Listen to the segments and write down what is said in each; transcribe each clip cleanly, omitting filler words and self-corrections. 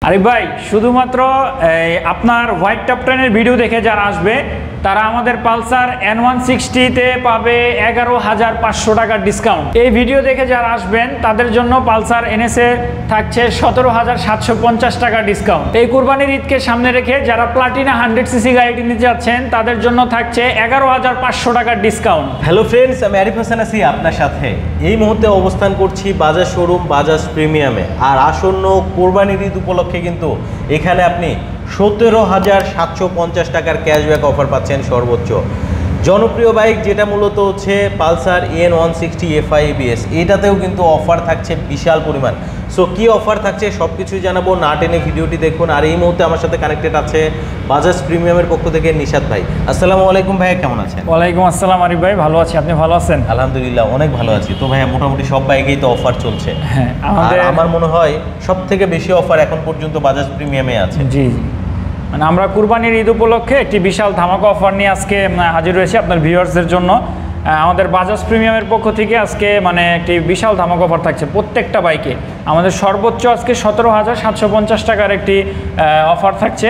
আরিফ ভাই শুধুমাত্র আপনার হোয়াইট টপ 10 এর ভিডিও দেখে যারা আসবে তারা আমাদের পালসার N160 তে পাবে 11,500 টাকার ডিসকাউন্ট। এই ভিডিও দেখে যারা আসবেন তাদের জন্য পালসার NS এ থাকছে 17,750 টাকা ডিসকাউন্ট। এই কুরবানির ঈদকে সামনে রেখে যারা প্লাটিনা 100cc গাড়িটি নিতে যাচ্ছেন তাদের জন্য থাকছে 11,500 টাকার ডিসকাউন্ট। হ্যালো ফ্রেন্ডস, আমি আরিফ হাসান আছি আপনার সাথে। এই মুহূর্তে অবস্থান করছি বাজাজ শোরুম বাজাজ প্রিমিয়ামে। আর আসন্ন কুরবানির ঈদ উপলক্ষে কিন্তু এখানে আপনি 17,750 টাকার ক্যাশব্যাক অফার পাচ্ছেন। সর্বোচ্চ জনপ্রিয় বাইক যেটা মূলত হচ্ছে পালসার N160 FI ABS, এটাতেও কিন্তু অফার থাকছে বিশাল পরিমাণ। সো কি অফার থাকছে সব কিছুই জানাবো, না টেনে ভিডিওটি দেখুন। আর এই মুহূর্তে আমার সাথে কানেক্টেড আছে বাজাজ প্রিমিয়ামের পক্ষ থেকে নিশাদ ভাই। আসসালামু আলাইকুম ভাইয়া, কেমন আছেন? ওয়ালাইকুম আসসালাম আরিফ ভাই, ভালো আছি, আপনি ভালো আছেন? আলহামদুলিল্লাহ অনেক ভালো আছি। তো ভাইয়া মোটামুটি সব বাইকেই তো অফার চলছে। হ্যাঁ, আমার মনে হয় সব থেকে বেশি অফার এখন পর্যন্ত বাজাজ প্রিমিয়ামে আছে। জি জি, মানে আমরা কুরবানির ঈদ উপলক্ষে একটি বিশাল ধামাকা অফার নিয়ে আজকে হাজির হয়েছি আপনার ভিউয়ার্সদের জন্য। আমাদের বাজাজ প্রিমিয়ামের পক্ষ থেকে আজকে মানে একটি বিশাল ধামাকা অফার থাকছে প্রত্যেকটা বাইকে। আমাদের সর্বোচ্চ আজকে 17,750 টাকার একটি অফার থাকছে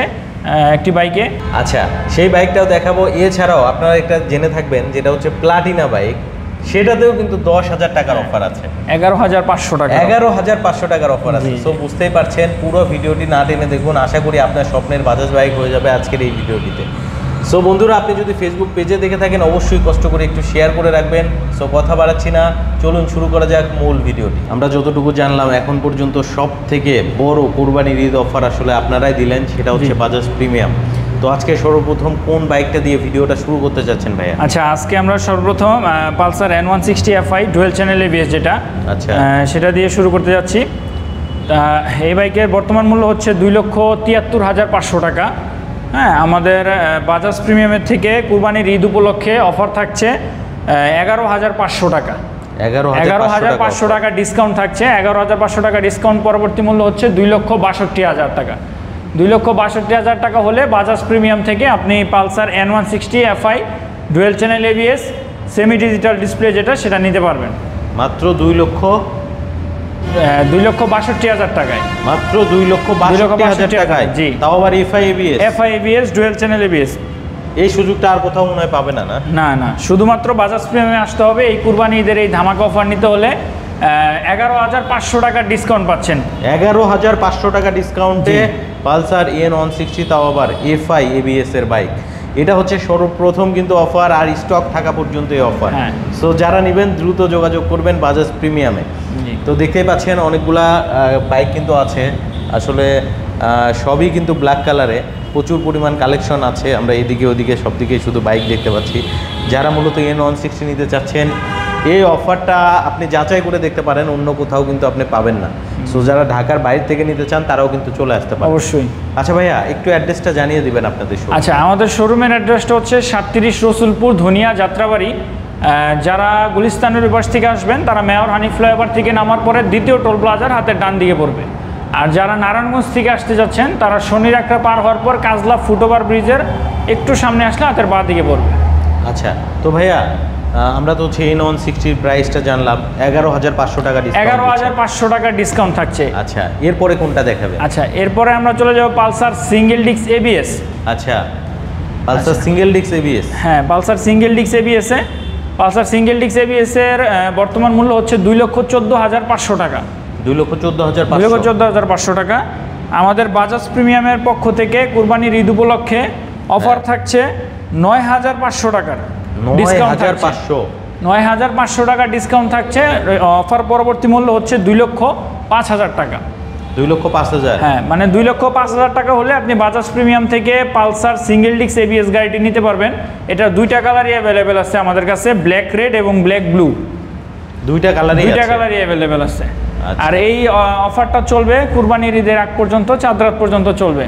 একটি বাইকে। আচ্ছা, সেই বাইকটাও দেখাবো। এছাড়াও আপনারা একটা জেনে থাকবেন যেটা হচ্ছে প্লাটিনা বাইক, সেটাতেও কিন্তু 10,000 টাকার অফার আছে। 11,500 টাকা, 11,500 টাকার অফার আছে। সো বুঝতেই পারছেন, পুরো ভিডিওটি না টেনে দেখুন। আশা করি আপনার স্বপ্নের বাজাজ বাইক হয়ে যাবে আজকের এই ভিডিওটিতে। সো বন্ধুরা, আপনি যদি ফেসবুক পেজে দেখে থাকেন অবশ্যই কষ্ট করে একটু শেয়ার করে রাখবেন। সো কথা বাড়াচ্ছি না, চলুন শুরু করা যাক মূল ভিডিওটি। আমরা যতটুকু জানলাম এখন পর্যন্ত সব থেকে বড় কোরবানির ঈদ অফার আসলে আপনারাই দিলেন, সেটা হচ্ছে বাজাজ প্রিমিয়াম। তো আজকে সর্বপ্রথম কোন বাইকটা দিয়ে ভিডিওটা শুরু করতে যাচ্ছেন ভাইয়া? আচ্ছা, আজকে আমরা সর্বপ্রথম Pulsar N160 FI dual channel ABS যেটা, আচ্ছা সেটা দিয়ে শুরু করতে যাচ্ছি। এই বাইকের বর্তমান মূল্য হচ্ছে 2,73,500 টাকা। হ্যাঁ, আমাদের বাজাজ প্রিমিয়ামের থেকে কুরবানির ঈদ উপলক্ষে অফার থাকছে 11,500 টাকা। 11,500 টাকা ডিসকাউন্ট থাকছে। 11,500 টাকা ডিসকাউন্ট পরবর্তী মূল্য হচ্ছে 2,62,000 টাকা। 2,62,000 টাকা হলে বাজাজ প্রিমিয়াম থেকে আপনি Pulsar N160 FI dual channel ABS semi digital display যেটা সেটা নিতে পারবেন মাত্র 2,62,000 টাকায়। মাত্র 2,62,000 টাকায়, জি, তাও আবার FI ABS dual channel ABS। এই সুযোগটা আর কোথাও মনে হয় পাবে না। না না, শুধুমাত্র বাজাজ প্রিমিয়ামে আসতে হবে। এই কুরবানি ঈদের এই ধামাকা অফার নিতে হলে 11,500 টাকার ডিসকাউন্ট পাচ্ছেন। 11,500 টাকা ডিসকাউন্টে পালসার N160, তাও আবার FI ABS এর বাইক। এটা হচ্ছে সর্বপ্রথম কিন্তু অফার, আর স্টক থাকা পর্যন্ত এই অফার। সো যারা নেবেন দ্রুত যোগাযোগ করবেন বাজাজ প্রিমিয়ামে। তো দেখতেই পাচ্ছেন অনেকগুলা বাইক কিন্তু আছে, আসলে সবই কিন্তু ব্ল্যাক কালারে, প্রচুর পরিমাণ কালেকশন আছে। আমরা এদিকে ওদিকে সব দিকেই শুধু বাইক দেখতে পাচ্ছি। যারা মূলত N160 নিতে চাচ্ছেন এই অফারটা আপনি যাচাই করে দেখতে পারেন, অন্য কোথাও কিন্তু আপনি পাবেন না। সো যারা ঢাকার বাইরে থেকে নিতে চান তারাও কিন্তু চলে আসতে পারেন অবশ্যই। আচ্ছা ভাইয়া, একটু অ্যাড্রেসটা জানিয়ে দিবেন আপনাদের শোরুম। আচ্ছা, আমাদের শোরুমের অ্যাড্রেসটা হচ্ছে 37 রসুলপুর ধনিয়া যাত্রাবাড়ি। যারা গুলিস্তানের পাশ থেকে আসবেন তারা মেয়র হানি ফ্লাইওভার থেকে নামার পরে দ্বিতীয় টোল প্লাজার হাতের ডান দিকে পড়বে। আর যারা নারায়ণগঞ্জ থেকে আসতে যাচ্ছেন তারা শনির একটা পার হওয়ার পর কাজলা ফুটওভার ব্রিজের একটু সামনে আসলে হাতের বাঁ দিকে পড়বে। আচ্ছা, তো ভাইয়া আমরা তো হচ্ছে N160 প্রাইসটা জানলাম, 11,500 টাকা ডিসকাউন্ট। 11,500 টাকা ডিসকাউন্ট থাকছে। আচ্ছা, এরপরে কোনটা দেখাবে? আচ্ছা, এরপরে আমরা চলে যাব পালসার সিঙ্গেল ডিস্ক ABS। আচ্ছা, পালসার সিঙ্গেল ডিস্ক ABS। হ্যাঁ, পালসার সিঙ্গেল ডিস্ক ABS এ পালসার সিঙ্গেল ডিস্ক ABS এর বর্তমান মূল্য হচ্ছে 2,14,500 টাকা। 2,14,500 টাকা। আমাদের বাজাজ প্রিমিয়ামের পক্ষ থেকে কুরবানির ঈদ উপলক্ষে অফার থাকছে 9,500 টাকার ডিসকাউন্ট। 9,500 টাকা ডিসকাউন্ট থাকছে। অফার পরবর্তী মূল্য হচ্ছে 2,05,000 টাকা। 2,05,000? হ্যাঁ, মানে 2,05,000 টাকা হলে আপনি বাজাজ প্রিমিয়াম থেকে পালসার সিঙ্গেল ডিস্ক ABS গাড়িটি নিতে পারবেন। এটা দুইটা কালারই অ্যাভেলেবেল আছে আমাদের কাছে, ব্ল্যাক রেড এবং ব্ল্যাক ব্লু। দুইটা কালারই অ্যাভেলেবেল আছে। আর এই অফারটা চলবে কুরবানির ঈদের আগ পর্যন্ত, চাঁদ রাত পর্যন্ত চলবে।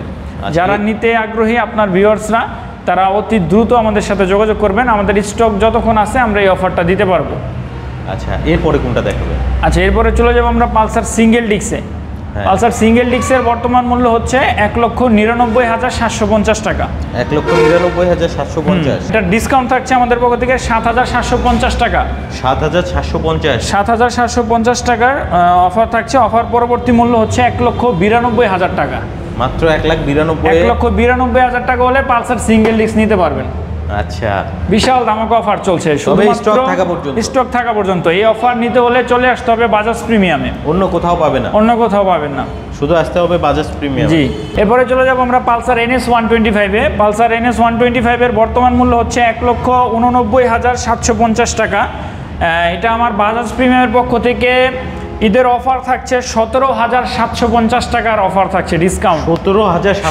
যারা নিতে আগ্রহী আপনার ভিউয়ার্সরা তারা অতি দ্রুত আমাদের সাথে যোগাযোগ করবেন। আমাদের স্টক যতক্ষণ আছে আমরা এই অফারটা দিতে পারবো। আচ্ছা, এরপরে কোনটা দেখাবে? আচ্ছা, এরপরে চলে যাবো আমরা পালসার সিঙ্গেল ডিস্কে। পালসার সিঙ্গেল ডিস্কের বর্তমান মূল্য হচ্ছে 1,99,750 টাকা। 1,99,750। এটা ডিসকাউন্ট থাকছে আমাদের পক্ষ থেকে 7,750 টাকা। 7,750 টাকার অফার থাকছে। অফার পরবর্তী মূল্য হচ্ছে 1,92,000 টাকা। মাত্র 1,92,000 1,92,000 টাকা হলে পালসার সিঙ্গেল ডিস্ক নিতে পারবেন। আচ্ছা, বিশাল ধামাকা অফার চলছে, স্টক থাকা পর্যন্ত। এই অফার নিতে হলে চলে আসতে হবে বাজাজ প্রিমিয়ামে, অন্য কোথাও পাবেন না, শুধু আসতে হবে বাজাজ প্রিমিয়াম। জি, এরপরে চলে যাব আমরা পালসার NS 125 এ। পালসার NS 125 এর বর্তমান মূল্য হচ্ছে 1,89,750 টাকা। এটা আমার বাজাজ প্রিমিয়ামের পক্ষ থেকে ঈদের অফার থাকছে 17,750 টাকার অফার থাকছে, ডিসকাউন্ট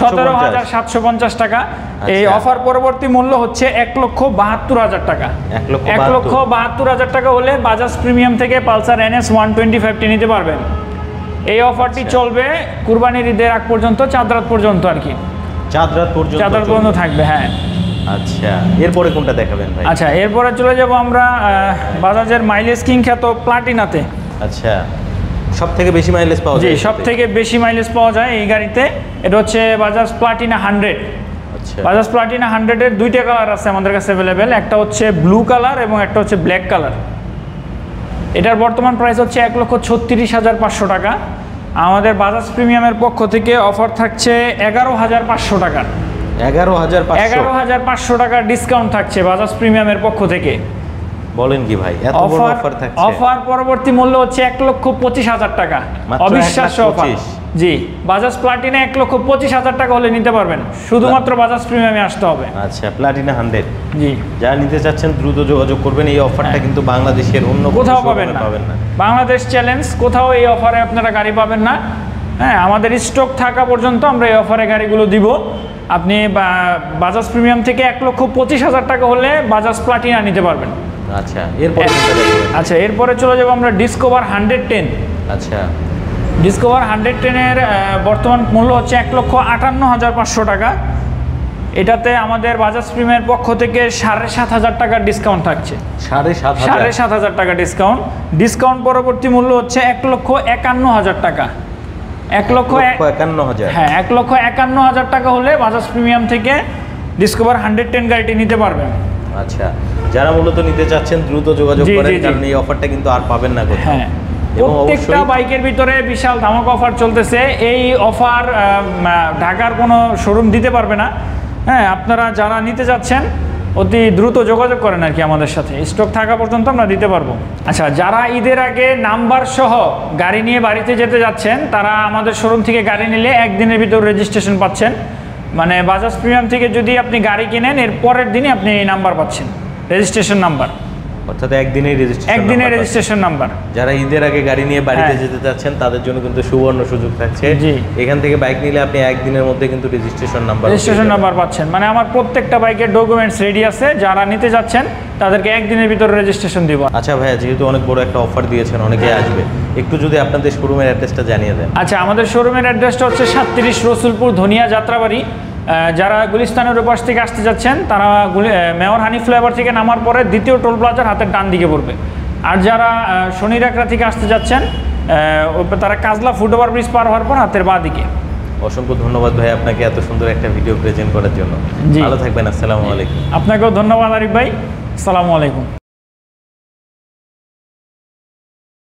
17,750 টাকা। এই অফার পরবর্তী মূল্য হচ্ছে 1,72,000 টাকা। 1,72,000 টাকা হলে বাজাজ প্রিমিয়াম থেকে পালসার NS 125 টি নিতে পারবেন। এই অফারটি চলবে কুরবানির ঈদের আগ পর্যন্ত, চাঁদ রাত পর্যন্ত আর কি, চাঁদ রাত পর্যন্ত থাকবে। হ্যাঁ, আচ্ছা, এরপরে কোনটা দেখাবেন ভাই? আচ্ছা, এরপরে চলে যাব আমরা বাজাজের মাইলেজ কিং খ্যাত প্লাটিনাতে। আচ্ছা, সবথেকে বেশি মাইলেজ পাওয়া যায়? জি, সবথেকে বেশি মাইলেজ পাওয়া যায় এই গাড়িতে। এটা হচ্ছে বাজাজ প্লাটিনা 100। আচ্ছা, বাজাজ প্লাটিনা 100 এর দুইটা কালার আছে আমাদের কাছে অ্যাভেলেবেল, একটা হচ্ছে ব্লু কালার এবং একটা হচ্ছে ব্ল্যাক কালার। এটার বর্তমান প্রাইস হচ্ছে 1,36,500 টাকা। আমাদের বাজাজ প্রিমিয়ামের পক্ষ থেকে অফার থাকছে 11,500 টাকা। 11,500 টাকার ডিসকাউন্ট থাকছে বাজাজ প্রিমিয়ামের পক্ষ থেকে। বলেন কি ভাই, এত বড় অফার থাকছে? অফার পরবর্তী মূল্য হচ্ছে 1,25,000 টাকা। অবিশ্বাস্য অফার। জি, বাজাজ প্লাটিনা 1,25,000 টাকা হলে নিতে পারবেন, শুধুমাত্র বাজাজ প্রিমিয়ামে আসতে হবে। আচ্ছা, প্লাটিনা 100। জি, যারা নিতে চাচ্ছেন দ্রুত যোগাযোগ করবেন। এই অফারটা কিন্তু বাংলাদেশের অন্য কোথাও পাবেন না। বাংলাদেশ চ্যালেঞ্জ, কোথাও এই অফারে আপনারা গাড়ি পাবেন না। হ্যাঁ, আমাদের স্টক থাকা পর্যন্ত আমরা এই অফারে গাড়িগুলো দিব। আপনি বাজাজ প্রিমিয়াম থেকে 1,25,000 টাকা হলে বাজাজ প্লাটিনা নিতে পারবেন। আচ্ছা, এরপরে চলে যাব আমরা ডিসকভার 110। আচ্ছা, ডিসকভার 110 এর বর্তমান মূল্য হচ্ছে 1,58,500 টাকা। এটাতে আমাদের বাজাজ প্রিমিয়ামের পক্ষ থেকে 7,500 টাকার ডিসকাউন্ট থাকছে। 7,500 টাকা ডিসকাউন্ট। ডিসকাউন্ট পরবর্তী মূল্য হচ্ছে 1,51,000 টাকা। 1,51,000। হ্যাঁ, 1,51,000 টাকা হলে বাজাজ প্রিমিয়াম থেকে ডিসকভার 110 গাড়িটি নিতে পারবেন। আচ্ছা, যারা মূলত নিতে চাচ্ছেন দ্রুত যোগাযোগ করেন, কারণ এই অফারটা কিন্তু আর পাবেন না কোথাও। হ্যাঁ, প্রত্যেকটা বাইকের ভিতরে বিশাল ধামাকা অফার চলতেছে। এই অফার ঢাকার কোনো শোরুম দিতে পারবে না। হ্যাঁ, আপনারা যারা নিতে যাচ্ছেন অতি দ্রুত যোগাযোগ করেন আর কি আমাদের সাথে, স্টক থাকা পর্যন্ত আমরা দিতে পারবো। আচ্ছা, যারা ঈদের আগে নাম্বার সহ গাড়ি নিয়ে বাড়িতে যেতে যাচ্ছেন, তারা আমাদের শোরুম থেকে গাড়ি নিলে একদিনের ভিতর রেজিস্ট্রেশন পাচ্ছেন। মানে বাজাজ প্রিমিয়াম থেকে যদি আপনি গাড়ি কিনেন, এর পরের দিনই আপনি নাম্বার পাচ্ছেন, রেজিস্ট্রেশন নাম্বার, অর্থাৎ একদিনের রেজিস্ট্রেশন নাম্বার। যারা ঈদের আগে গাড়ি নিয়ে বাড়িতে যেতে চাচ্ছেন তাদের জন্য কিন্তু সুবর্ণ সুযোগ থাকছে। এখান থেকে বাইক নিলে আপনি একদিনের মধ্যে কিন্তু রেজিস্ট্রেশন নাম্বার পাচ্ছেন। মানে আমার প্রত্যেকটা বাইকের ডকুমেন্টস রেডি আছে, যারা নিতে যাচ্ছেন তাদেরকে একদিনের ভিতরে রেজিস্ট্রেশন দিব। আচ্ছা ভাইয়া, যেহেতু অনেক বড় একটা অফার দিয়েছেন, অনেকে আসবে, একটু যদি আপনাদের শোরুমের অ্যাড্রেসটা জানিয়ে দেন। আচ্ছা, আমাদের শোরুমের অ্যাড্রেসটা হচ্ছে 37 রসুলপুর ধনিয়া যাত্রাবাড়ি। যারা গুলিস্তানের ওপাশ থেকে আসতে যাচ্ছেন, তারা মেয়র হানি ফ্লাইওভার থেকে নামার পরে দ্বিতীয় টোল প্লাজার হাতের ডান দিকে পড়বে। আর যারা শনিরাকড়া থেকে আসতে যাচ্ছেন, তারা কাজলা ফুটওভার ব্রিজ পার হওয়ার পর হাতের বাঁ দিকে। অসংখ্য ধন্যবাদ ভাই আপনাকে এত সুন্দর একটা ভিডিও প্রেজেন্ট করার জন্য। ভালো থাকবেন। আসসালামু আলাইকুম। আপনাকেও ধন্যবাদ আরিফ ভাই। আসসালামু আলাইকুম।